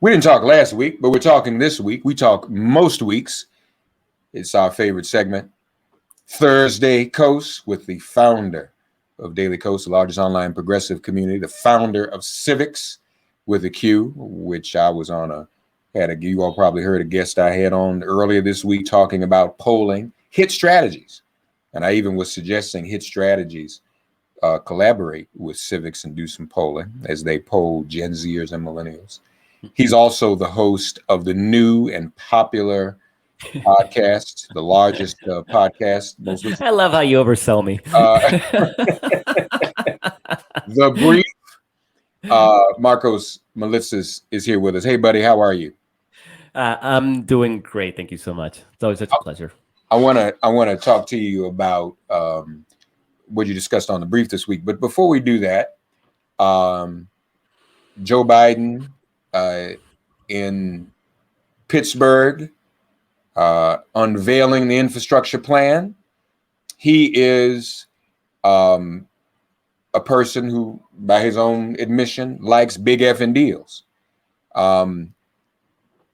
We didn't talk last week, but we're talking this week. We talk most weeks. It's our favorite segment, DailyKos, with the founder of DailyKos, the largest online progressive community, the founder of Civiqs with a Q, which I was on you all probably heard a guest I had on earlier this week talking about polling, hit strategies. And I even was suggesting hit strategies collaborate with Civiqs and do some polling as they poll Gen Zers and millennials. He's also the host of the new and popular podcast, the largest podcast. I love how you oversell me. The Brief. Markos Moulitsas is here with us. Hey, buddy, how are you? I'm doing great. Thank you so much. It's always such a pleasure. I want to talk to you about what you discussed on the Brief this week. But before we do that, Joe Biden in Pittsburgh unveiling the infrastructure plan. He is a person who, by his own admission, likes big effing deals. And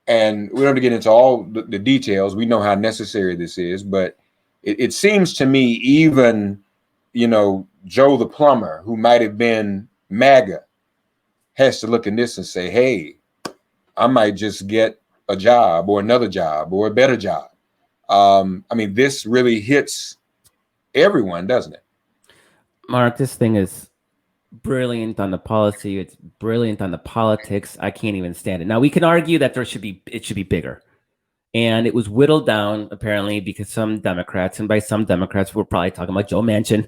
we don't have to get into all the details. We know how necessary this is, but it seems to me even, Joe the plumber, who might have been MAGA, has to look in this and say, hey, I might just get a job or another job or a better job. This really hits everyone, doesn't it? Mark, this thing is brilliant on the policy. It's brilliant on the politics. I can't even stand it. Now, we can argue that it should be bigger. And it was whittled down, apparently, because some Democrats, and by some Democrats, we're probably talking about Joe Manchin,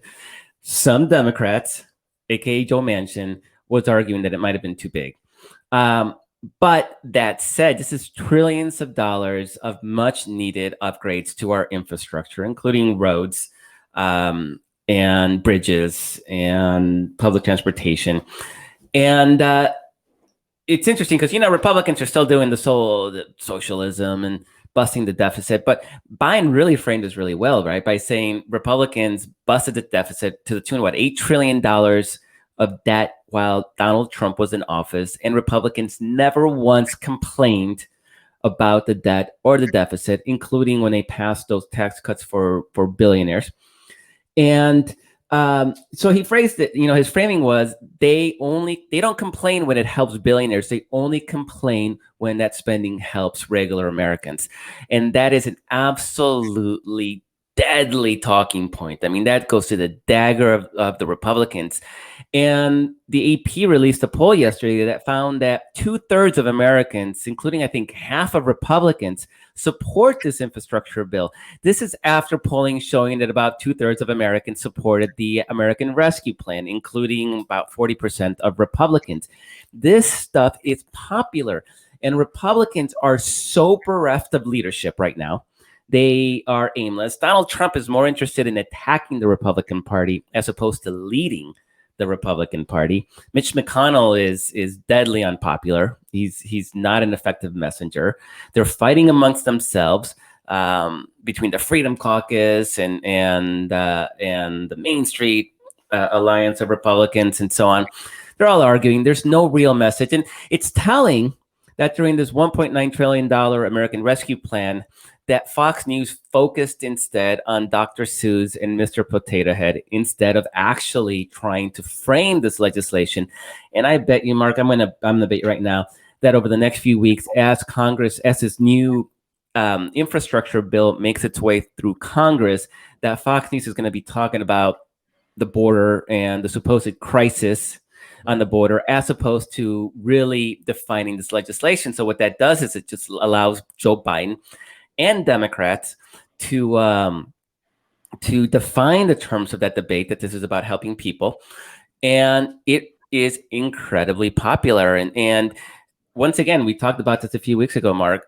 some Democrats, aka Joe Manchin, was arguing that it might have been too big. But that said, this is trillions of dollars of much needed upgrades to our infrastructure, including roads and bridges and public transportation. And it's interesting because, Republicans are still doing the socialism and busting the deficit. But Biden really framed this really well, right? By saying Republicans busted the deficit to the tune of, $8 trillion of debt while Donald Trump was in office. And Republicans never once complained about the debt or the deficit, including when they passed those tax cuts for billionaires. And so he phrased it, his framing was they don't complain when it helps billionaires. They only complain when that spending helps regular Americans. And that is an absolutely deadly talking point. That goes to the dagger of the Republicans. And the AP released a poll yesterday that found that 2/3 of Americans, including I think half of Republicans, support this infrastructure bill. This is after polling showing that about 2/3 of Americans supported the American Rescue Plan, including about 40% of Republicans. This stuff is popular, and Republicans are so bereft of leadership right now. They are aimless. Donald Trump is more interested in attacking the Republican Party as opposed to leading the Republican Party. Mitch McConnell is deadly unpopular. He's not an effective messenger. They're fighting amongst themselves between the Freedom Caucus and the Main Street Alliance of Republicans and so on. They're all arguing. There's no real message, and it's telling that during this $1.9 trillion American Rescue Plan, that Fox News focused instead on Dr. Seuss and Mr. Potato Head instead of actually trying to frame this legislation. And I bet you, Mark, I'm gonna bet you right now that over the next few weeks, as this new infrastructure bill makes its way through Congress, that Fox News is going to be talking about the border and the supposed crisis on the border, as opposed to really defining this legislation. So what that does is it just allows Joe Biden and Democrats to define the terms of that debate, that this is about helping people. And it is incredibly popular. And once again, we talked about this a few weeks ago, Mark.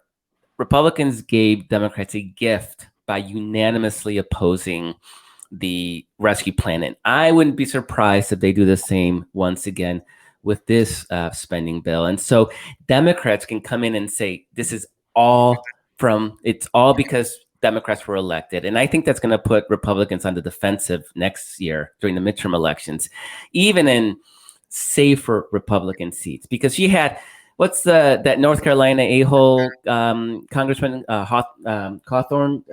Republicans gave Democrats a gift by unanimously opposing the rescue plan. And I wouldn't be surprised if they do the same once again with this spending bill. And so Democrats can come in and say, this is it's all because Democrats were elected. And I think that's going to put Republicans on the defensive next year during the midterm elections, even in safer Republican seats. Because what's that North Carolina a-hole Congressman Cawthorn?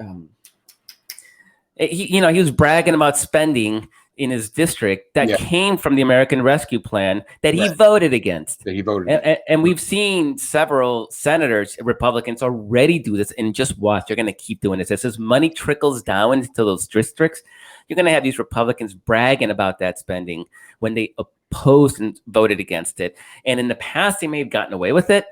He was bragging about spending in his district that came from the American Rescue Plan that he voted against. That he voted and we've seen several senators, Republicans, already do this, and just watch. They're going to keep doing this. As this money trickles down into those districts, you're going to have these Republicans bragging about that spending when they opposed and voted against it. And in the past, they may have gotten away with it.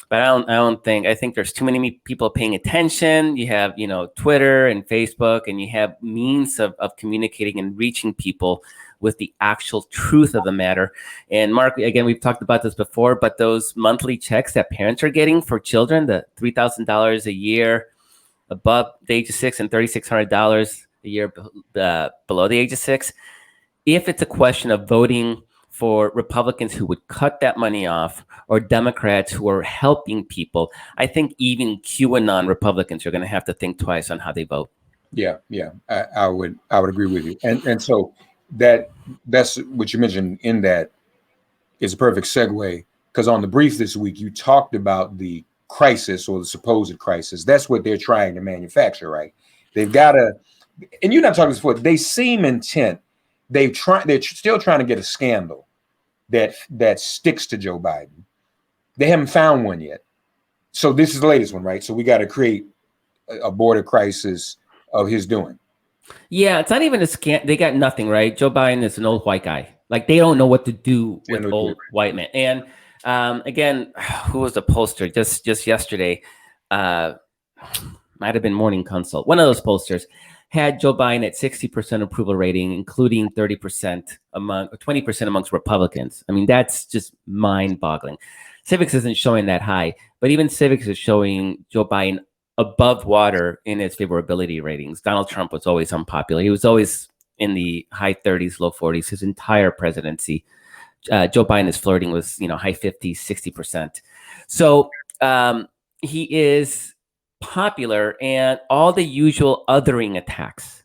But I think there's too many people paying attention. You have, Twitter and Facebook, and you have means of communicating and reaching people with the actual truth of the matter. And Mark, again, we've talked about this before, but those monthly checks that parents are getting for children, the $3,000 a year above the age of 6 and $3,600 a year below the age of 6, if it's a question of voting for Republicans who would cut that money off or Democrats who are helping people, I think even QAnon Republicans are going to have to think twice on how they vote. Yeah, I would agree with you. And so that's what you mentioned in that is a perfect segue, because on the brief this week, you talked about the crisis or the supposed crisis. That's what they're trying to manufacture, right? They've got to, and you're not talking this before, they seem intent. They're still trying to get a scandal that sticks to Joe Biden. They haven't found one yet. So this is the latest one, right? So we got to create a border crisis of his doing. Yeah, it's not even a scam. They got nothing, right? Joe Biden is an old white guy. Like, they don't know what to do with old white men. And again, who was the poster just yesterday? Might have been Morning Consult. One of those posters had Joe Biden at 60% approval rating, including 20% amongst Republicans. I mean, that's just mind-boggling. Civiqs isn't showing that high, but even Civiqs is showing Joe Biden above water in its favorability ratings. Donald Trump was always unpopular. He was always in the high 30s, low 40s his entire presidency. Joe Biden is flirting with high 50s, 60%. So he is popular, and all the usual othering attacks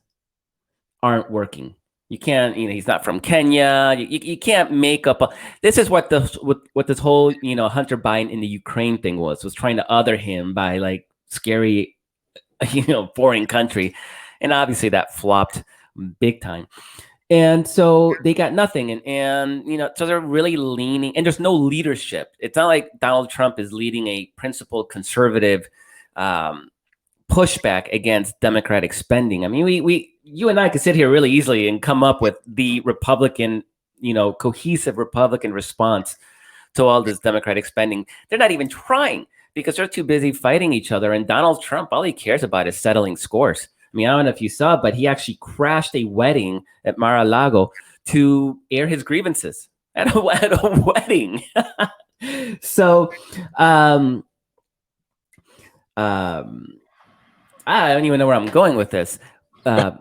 aren't working. You can't, he's not from Kenya. You can't make up. This is what this whole, Hunter Biden in the Ukraine thing was trying to other him by like scary, foreign country. And obviously that flopped big time. And so they got nothing. And so they're really leaning, and there's no leadership. It's not like Donald Trump is leading a principled conservative pushback against Democratic spending. I mean, you and I could sit here really easily and come up with the Republican, cohesive Republican response to all this Democratic spending. They're not even trying because they're too busy fighting each other. And Donald Trump, all he cares about is settling scores. I mean, I don't know if you saw, but he actually crashed a wedding at Mar-a-Lago to air his grievances at a wedding. So, I don't even know where I'm going with this. I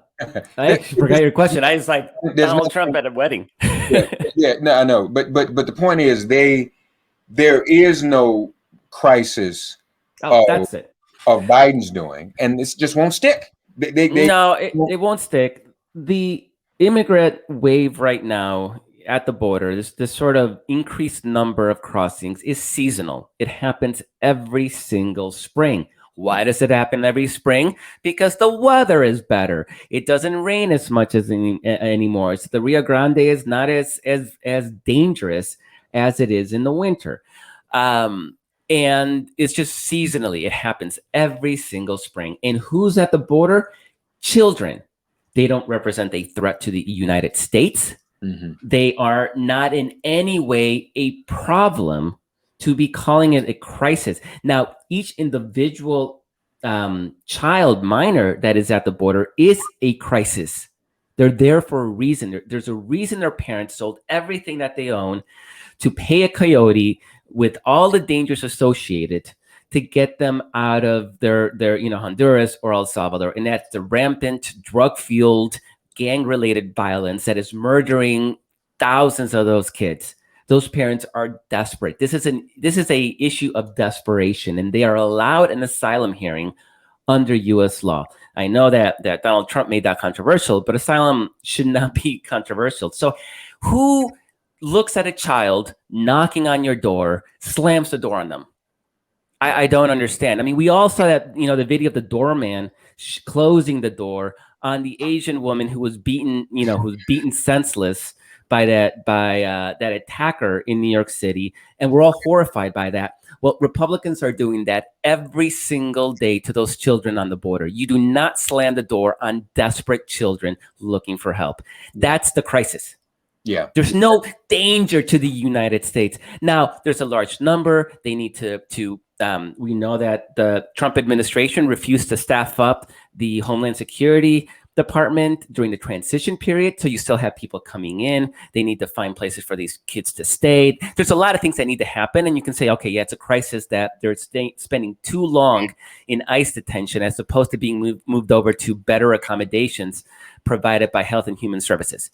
actually forgot your question. I was like, Donald Trump at a wedding. No, I know. But the point is, there is no crisis that's it. Of Biden's doing, and this just won't stick. It won't stick. The immigrant wave right now at the border, this sort of increased number of crossings is seasonal. It happens every single spring. Why does it happen every spring? Because the weather is better. It doesn't rain as much as anymore. So the Rio Grande is not as dangerous as it is in the winter. And it's just seasonally. It happens every single spring. And who's at the border? Children. They don't represent a threat to the United States. Mm-hmm. They are not in any way a problem to be calling it a crisis. Now, each individual child minor that is at the border is a crisis. They're there for a reason. There's a reason their parents sold everything that they own to pay a coyote with all the dangers associated to get them out of their Honduras or El Salvador. And that's the rampant, drug-fueled, gang-related violence that is murdering thousands of those kids. Those parents are desperate. This is a issue of desperation, and they are allowed an asylum hearing under U.S. law. I know that Donald Trump made that controversial, but asylum should not be controversial. So who looks at a child knocking on your door, slams the door on them. I don't understand. I mean, we all saw that, the video of the doorman closing the door on the Asian woman who was beaten, senseless by that attacker in New York City, and we're all horrified by that. Well, Republicans are doing that every single day to those children on the border. You do not slam the door on desperate children looking for help. That's the crisis. Yeah. There's no danger to the United States. Now, there's a large number. They need to we know that the Trump administration refused to staff up the Homeland Security Department during the transition period. So you still have people coming in. They need to find places for these kids to stay. There's a lot of things that need to happen. And you can say, okay, yeah, it's a crisis that they're spending too long in ICE detention as opposed to being moved over to better accommodations provided by Health and Human Services.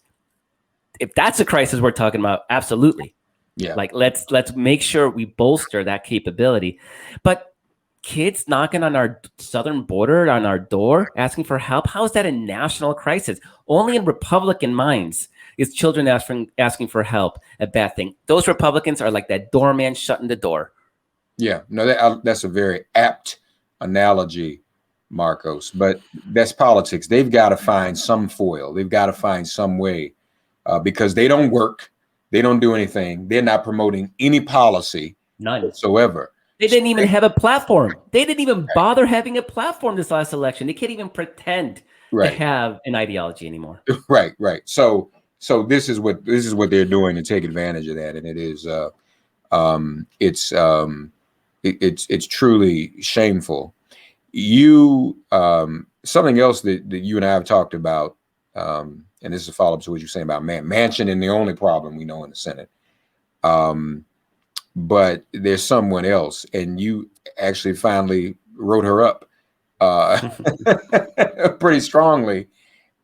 If that's a crisis we're talking about, absolutely. Yeah. Like let's make sure we bolster that capability. But kids knocking on our southern border, on our door, asking for help, how is that a national crisis? Only in Republican minds is children asking for help a bad thing. Those Republicans are like that doorman shutting the door. Yeah, no, that's a very apt analogy, Markos. But that's politics. They've got to find some foil. They've got to find some way because they don't work. They don't do anything. They're not promoting any policy whatsoever. They didn't even have a platform. They didn't even bother having a platform this last election. They can't even pretend to have an ideology anymore. Right. So this is what they're doing to take advantage of that, and it is it's truly shameful. You something else that you and I have talked about. And this is a follow-up to what you're saying about Manchin and the only problem we know in the Senate. But there's someone else, and you actually finally wrote her up pretty strongly.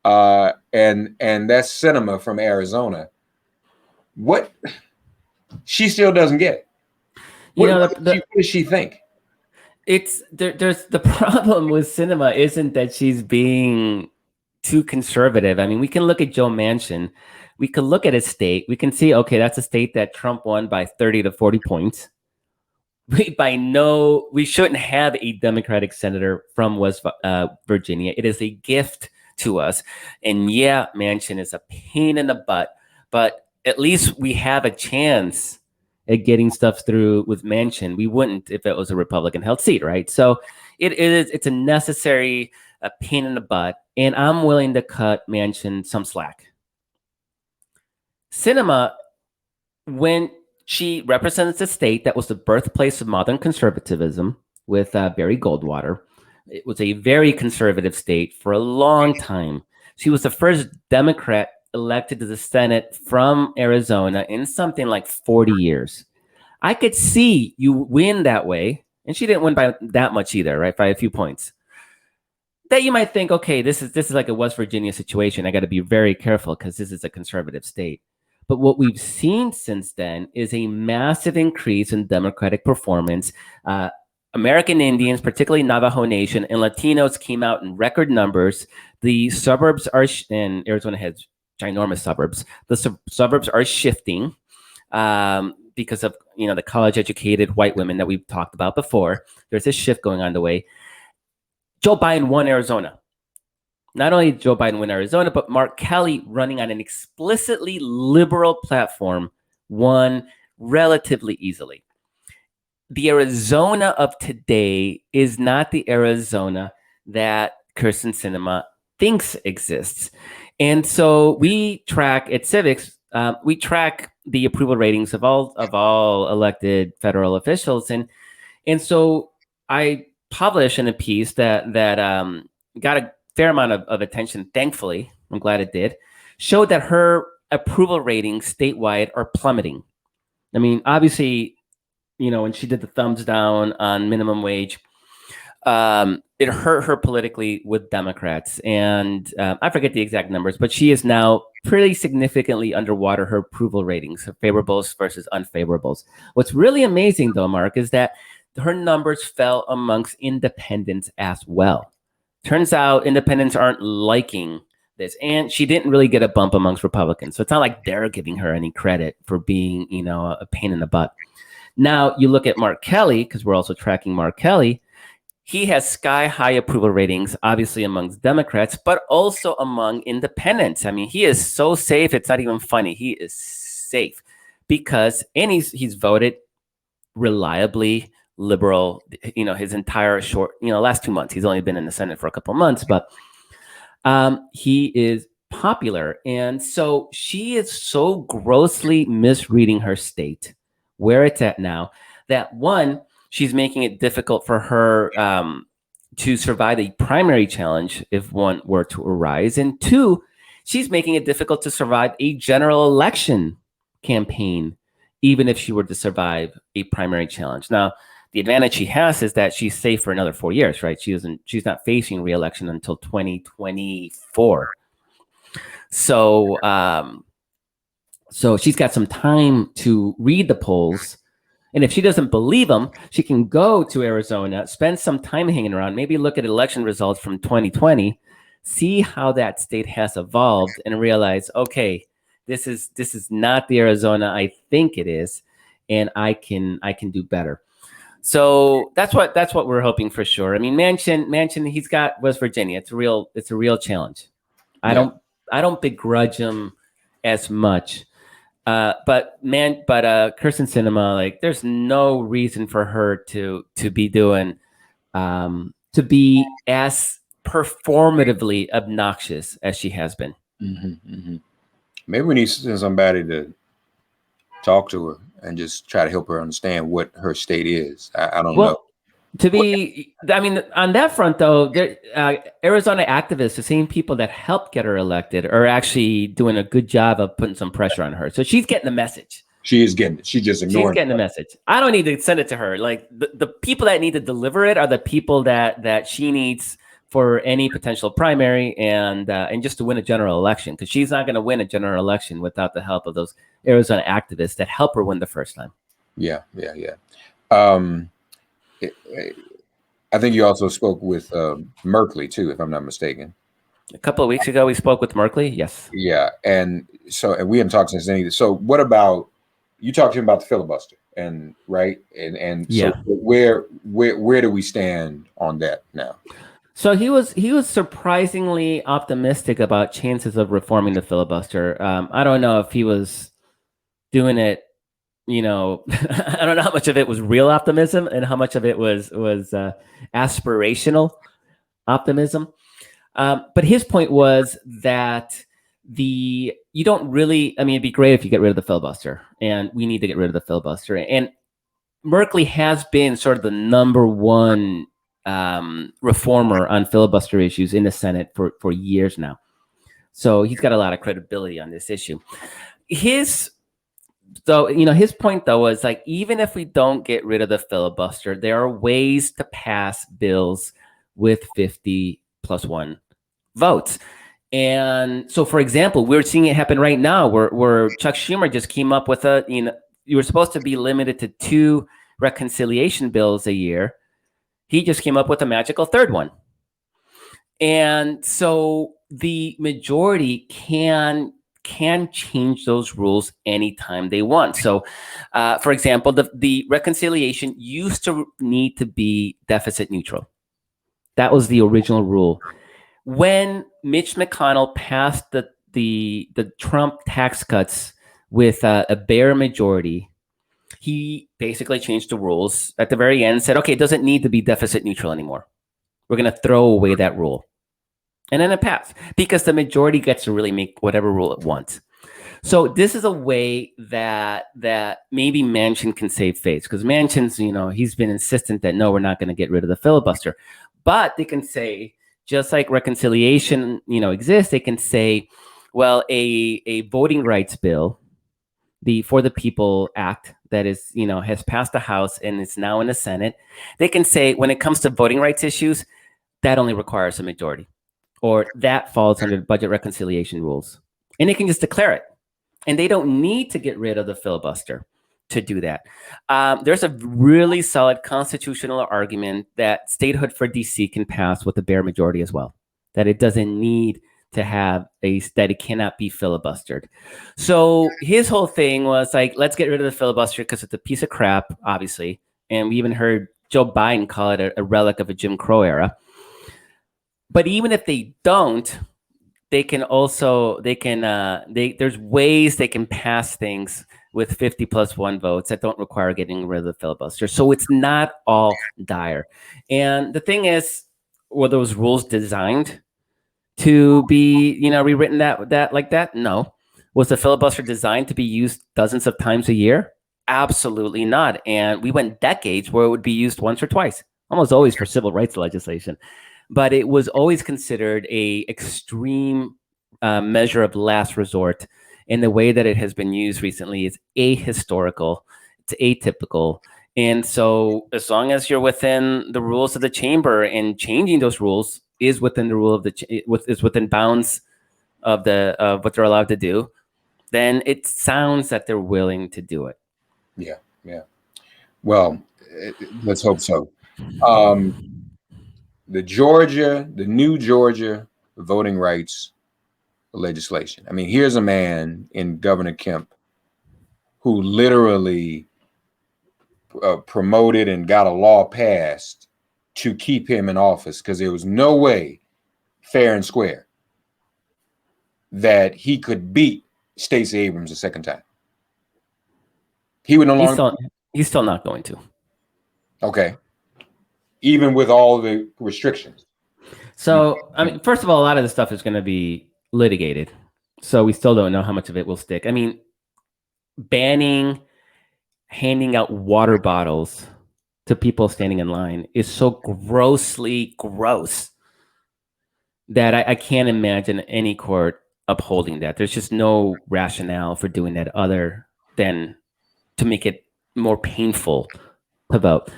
And that's Sinema from Arizona. What she still doesn't get. What does she think? There's the problem with Sinema isn't that she's being too conservative. I mean, we can look at Joe Manchin. We can look at his state. We can see, okay, that's a state that Trump won by 30 to 40 points. We shouldn't have a Democratic senator from West Virginia. It is a gift to us. And yeah, Manchin is a pain in the butt, but at least we have a chance at getting stuff through with Manchin. We wouldn't if it was a Republican-held seat, right? So it's a necessary pain in the butt, and I'm willing to cut Manchin some slack. Sinema, when she represents a state that was the birthplace of modern conservatism with Barry Goldwater, it was a very conservative state for a long time. She was the first Democrat elected to the Senate from Arizona in something like 40 years. I could see you win that way, and she didn't win by that much either, right? By a few points. That you might think, okay, this is like a West Virginia situation. I got to be very careful because this is a conservative state. But what we've seen since then is a massive increase in Democratic performance. American Indians, particularly Navajo Nation, and Latinos came out in record numbers. The suburbs are, and Arizona has ginormous suburbs. The suburbs are shifting because of the college-educated white women that we've talked about before. There's a shift going on the way. Joe Biden won Arizona. Not only did Joe Biden win Arizona, but Mark Kelly, running on an explicitly liberal platform, won relatively easily. The Arizona of today is not the Arizona that Kyrsten Sinema thinks exists. And so we track at Civiqs, we track the approval ratings of all elected federal officials. And so I published in a piece that got a fair amount of attention, thankfully, I'm glad it did, showed that her approval ratings statewide are plummeting. I mean, obviously, when she did the thumbs down on minimum wage, it hurt her politically with Democrats. And I forget the exact numbers, but she is now pretty significantly underwater her approval ratings, her favorables versus unfavorables. What's really amazing, though, Mark, is that her numbers fell amongst independents as well. Turns out independents aren't liking this. And she didn't really get a bump amongst Republicans. So it's not like they're giving her any credit for being, a pain in the butt. Now you look at Mark Kelly, because we're also tracking Mark Kelly. He has sky high approval ratings, obviously amongst Democrats, but also among independents. I mean, he is so safe. It's not even funny. He is safe because, and he's voted reliably liberal, his entire last 2 months. He's only been in the Senate for a couple of months, but he is popular. And so she is so grossly misreading her state, where it's at now, that one, she's making it difficult for her to survive a primary challenge if one were to arise. And two, she's making it difficult to survive a general election campaign, even if she were to survive a primary challenge. Now, the advantage she has is that she's safe for another 4 years, right? She's not facing re-election until 2024. So she's got some time to read the polls. And if she doesn't believe them, she can go to Arizona, spend some time hanging around, maybe look at election results from 2020, see how that state has evolved, and realize, okay, this is not the Arizona I think it is, and I can do better. So that's what we're hoping for sure. I mean, Manchin, he's got West Virginia. It's a real challenge. I don't begrudge him as much. But Kyrsten Sinema, like, there's no reason for her to be doing to be as performatively obnoxious as she has been. Mm-hmm, mm-hmm. Maybe we need somebody to talk to her and just try to help her understand what her state is. I don't know. On that front, though, Arizona activists, the same people that helped get her elected, are actually doing a good job of putting some pressure on her. So she's getting the message. She is getting it. She's just ignoring it. She's getting the message. I don't need to send it to her. Like, the people that need to deliver it are the people that she needs for any potential primary and just to win a general election, because she's not going to win a general election without the help of those Arizona activists that help her win the first time. Yeah. I think you also spoke with Merkley too, if I'm not mistaken. A couple of weeks ago, we spoke with Merkley. Yes. Yeah, and we haven't talked since then either. So what about, you talked to him about the filibuster, and right, and yeah. So where do we stand on that now? So he was surprisingly optimistic about chances of reforming the filibuster. I don't know if he was doing it. I don't know how much of it was real optimism and how much of it was aspirational optimism. But his point was that you don't really, it'd be great if you get rid of the filibuster, and we need to get rid of the filibuster. And Merkley has been sort of the number one reformer on filibuster issues in the Senate for years now. So he's got a lot of credibility on this issue. His point, though, was like, even if we don't get rid of the filibuster, there are ways to pass bills with 50+1 votes. And so, for example, we're seeing it happen right now where Chuck Schumer just came up with you were supposed to be limited to 2 reconciliation bills a year. He just came up with a magical third one. And so the majority can change those rules anytime they want. So, for example, the reconciliation used to need to be deficit neutral. That was the original rule. When Mitch McConnell passed the Trump tax cuts with a bare majority, he basically changed the rules at the very end, said, okay, it doesn't need to be deficit neutral anymore. We're going to throw away that rule. And then it passed because the majority gets to really make whatever rule it wants. So this is a way that maybe Manchin can save face, because Manchin's, he's been insistent that, no, we're not going to get rid of the filibuster. But they can say, just like reconciliation, exists, they can say, well, a voting rights bill, the For the People Act that is, has passed the House and is now in the Senate, they can say, when it comes to voting rights issues, that only requires a majority, or that falls under budget reconciliation rules. And they can just declare it. And they don't need to get rid of the filibuster to do that. There's a really solid constitutional argument that statehood for DC can pass with a bare majority as well, that it doesn't need to have that it cannot be filibustered. So his whole thing was like, let's get rid of the filibuster because it's a piece of crap, obviously. And we even heard Joe Biden call it a relic of a Jim Crow era. But even if they don't, there's ways they can pass things with 50+1 votes that don't require getting rid of the filibuster. So it's not all dire. And the thing is, were those rules designed to be, rewritten that like that? No. Was the filibuster designed to be used dozens of times a year? Absolutely not. And we went decades where it would be used once or twice, almost always for civil rights legislation. But it was always considered a extreme measure of last resort. And the way that it has been used recently is ahistorical. It's atypical. And so as long as you're within the rules of the chamber and changing those rules is within the rule of is within bounds of what they're allowed to do, then it sounds that they're willing to do it. Yeah. Well, let's hope so. The new Georgia voting rights legislation. I mean, here's a man in Governor Kemp who literally promoted and got a law passed to keep him in office because there was no way, fair and square, that he could beat Stacey Abrams a second time. He would no longer. He's still not going to. Okay. Even with all the restrictions. So, I mean, first of all, a lot of this stuff is going to be litigated. So we still don't know how much of it will stick. I mean, banning handing out water bottles to people standing in line is so grossly gross that I can't imagine any court upholding that. There's just no rationale for doing that other than to make it more painful to vote.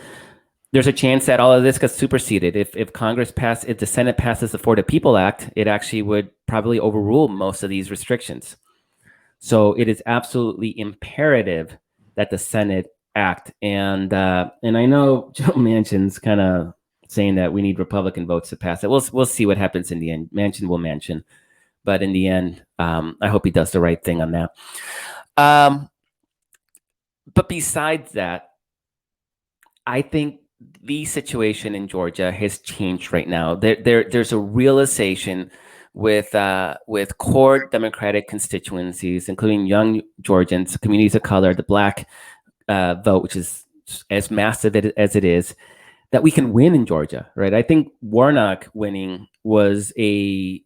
There's a chance that all of this gets superseded. If the Senate passes the For the People Act, it actually would probably overrule most of these restrictions. So it is absolutely imperative that the Senate act. And I know Joe Manchin's kind of saying that we need Republican votes to pass it. We'll see what happens in the end. Manchin will Manchin, but in the end, I hope he does the right thing on that. But besides that, I think the situation in Georgia has changed right now. There's a realization with core Democratic constituencies, including young Georgians, communities of color, the Black vote, which is as massive as it is, that we can win in Georgia, right? I think Warnock winning was a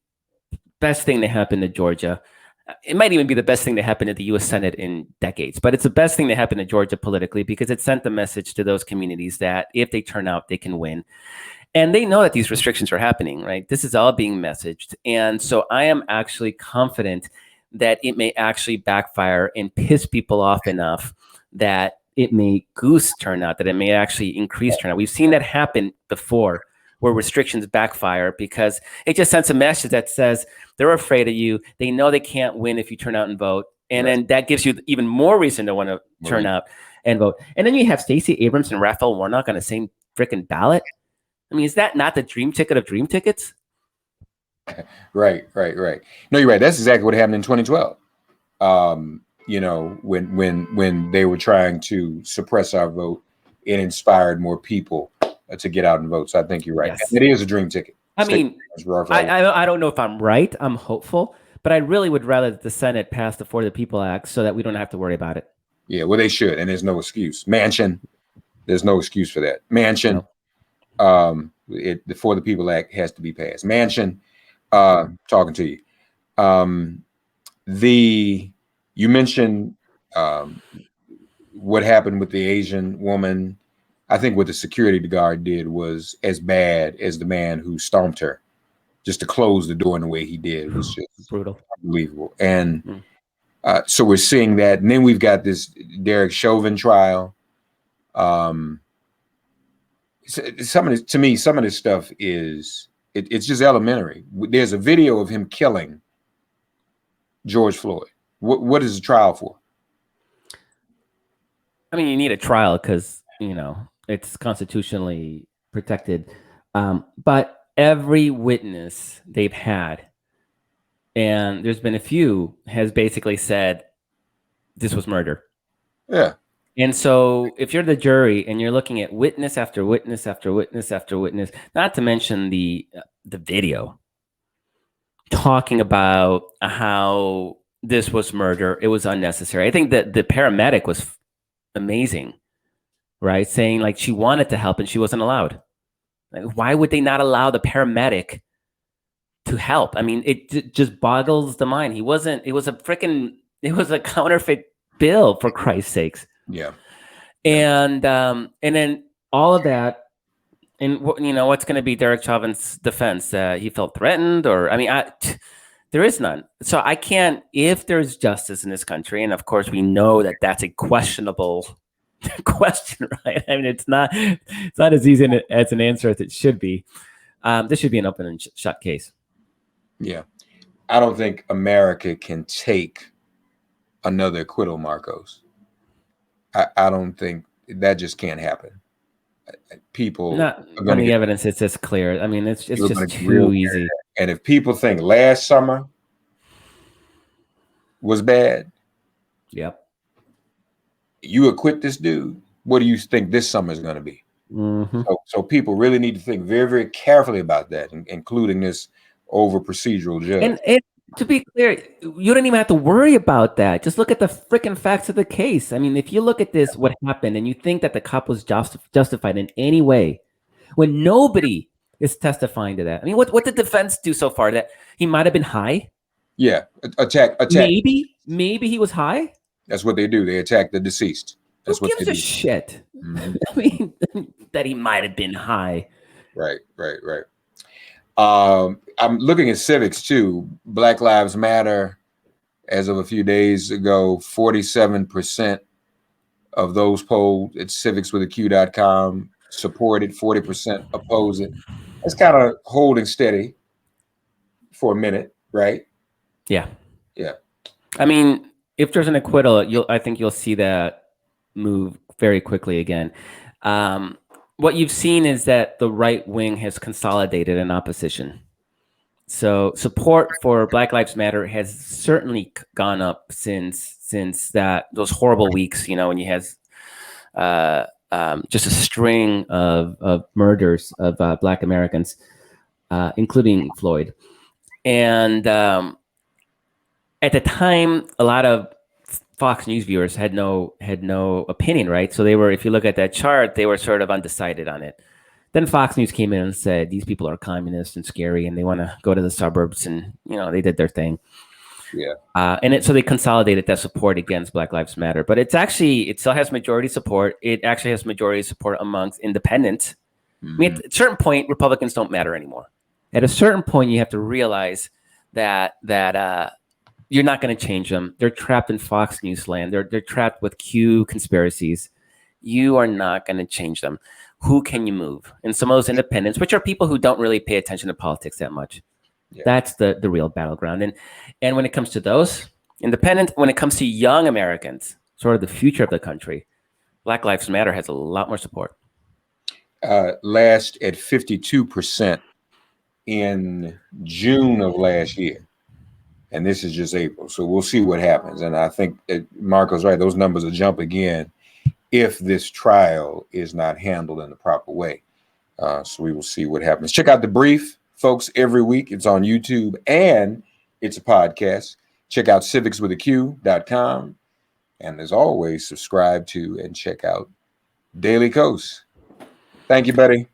best thing that happened to Georgia. It might even be the best thing that happened to the U.S. Senate in decades, but it's the best thing that happened to Georgia politically because it sent the message to those communities that if they turn out, they can win. And they know that these restrictions are happening, right? This is all being messaged. And so I am actually confident that it may actually backfire and piss people off enough that it may goose turnout, that it may actually increase turnout. We've seen that happen before, where restrictions backfire because it just sends a message that says they're afraid of you. They know they can't win if you turn out and vote. And then that gives you even more reason to want to turn out and vote. And then you have Stacey Abrams and Raphael Warnock on the same freaking ballot. I mean, is that not the dream ticket of dream tickets? Right. No, you're right. That's exactly what happened in 2012. When they were trying to suppress our vote, it inspired more people to get out and vote. So I think you're right. Yes. It is a dream ticket. I mean, I don't know if I'm right. I'm hopeful, but I really would rather that the Senate pass the For the People Act so that we don't have to worry about it. Yeah, well, they should, and there's no excuse. Manchin, there's no excuse for that. Manchin, the For the People Act has to be passed. Manchin, talking to you. You mentioned what happened with the Asian woman. I think what the security guard did was as bad as the man who stomped her. Just to close the door in the way he did was just brutal, unbelievable. And so we're seeing that, and then we've got this Derek Chauvin trial. Some of this stuff is it's just elementary. There's a video of him killing George Floyd. What is the trial for? I mean, you need a trial because it's constitutionally protected. But every witness they've had and there's been a few, has basically said this was murder. Yeah. And so if you're the jury and you're looking at witness after witness after witness after witness, not to mention the video talking about how this was murder, it was unnecessary. I think that the paramedic was amazing, right? Saying like she wanted to help and she wasn't allowed. Like, why would they not allow the paramedic to help? I mean, it just boggles the mind. It was a counterfeit bill, for Christ's sakes. Yeah. And then all of that, and what's going to be Derek Chauvin's defense? He felt threatened, or there is none. So I can't. If there's justice in this country, and of course we know that that's a questionable question, right? I mean, it's not as easy as an answer as it should be. This should be an open and shut case. Yeah, I don't think America can take another acquittal, Markos. I don't think that just can't happen. People not on the evidence. It's just clear. I mean, it's just too easy. And if people think last summer was bad, yep, you acquit this dude. What do you think this summer is going to be? Mm-hmm. So people really need to think very, very carefully about that, including this over procedural judge. And to be clear, you don't even have to worry about that. Just look at the freaking facts of the case. I mean, if you look at this, what happened, and you think that the cop was justified in any way, when nobody is testifying to that. I mean, what did the defense do so far? That he might have been high? Yeah, attack. Maybe he was high. That's what they do. They attack the deceased. That's Who what gives they a do. shit? Mm-hmm. I mean, that he might have been high. Right. I'm looking at Civiqs too. Black Lives Matter, as of a few days ago, 47% of those polled at civicswithaQ.com support it, 40% oppose it. That's kind of holding steady for a minute, right? Yeah. Yeah. I mean, if there's an acquittal, I think you'll see that move very quickly again. What you've seen is that the right wing has consolidated in opposition. So support for Black Lives Matter has certainly gone up since those horrible weeks, when you had just a string of murders of Black Americans, including Floyd. And at the time, a lot of Fox News viewers had no opinion, right? So they were, if you look at that chart, they were sort of undecided on it. Then Fox News came in and said, these people are communist and scary and they want to go to the suburbs, and, they did their thing. Yeah. So they consolidated that support against Black Lives Matter. But it still has majority support. It actually has majority support amongst independents. Mm-hmm. I mean, at a certain point, Republicans don't matter anymore. At a certain point, you have to realize that you're not going to change them. They're trapped in Fox News land. They're trapped with Q conspiracies. You are not going to change them. Who can you move? And some of those independents, which are people who don't really pay attention to politics that much. Yeah. That's the real battleground. And when it comes to those independents, when it comes to young Americans, sort of the future of the country, Black Lives Matter has a lot more support. Last at 52% in June of last year. And this is just April. So we'll see what happens. And I think Marco's right. Those numbers will jump again if this trial is not handled in the proper way. So we will see what happens. Check out The Brief, folks, every week. It's on YouTube and it's a podcast. Check out civicswithaQ.com. And as always, subscribe to and check out DailyKos. Thank you, buddy.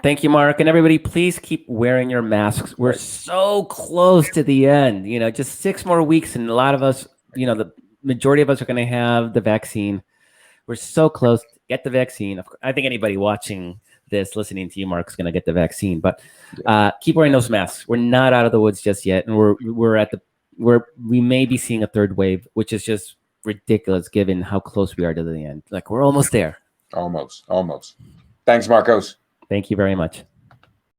Thank you, Mark. And everybody, please keep wearing your masks. We're so close to the end. Just 6 more weeks, and a lot of us, the majority of us are going to have the vaccine. We're so close. Get the vaccine. I think anybody watching this, listening to you, Mark, is going to get the vaccine. But keep wearing those masks. We're not out of the woods just yet, and we may be seeing a third wave, which is just ridiculous given how close we are to the end. Like, we're almost there. Almost. Thanks, Markos. Thank you very much.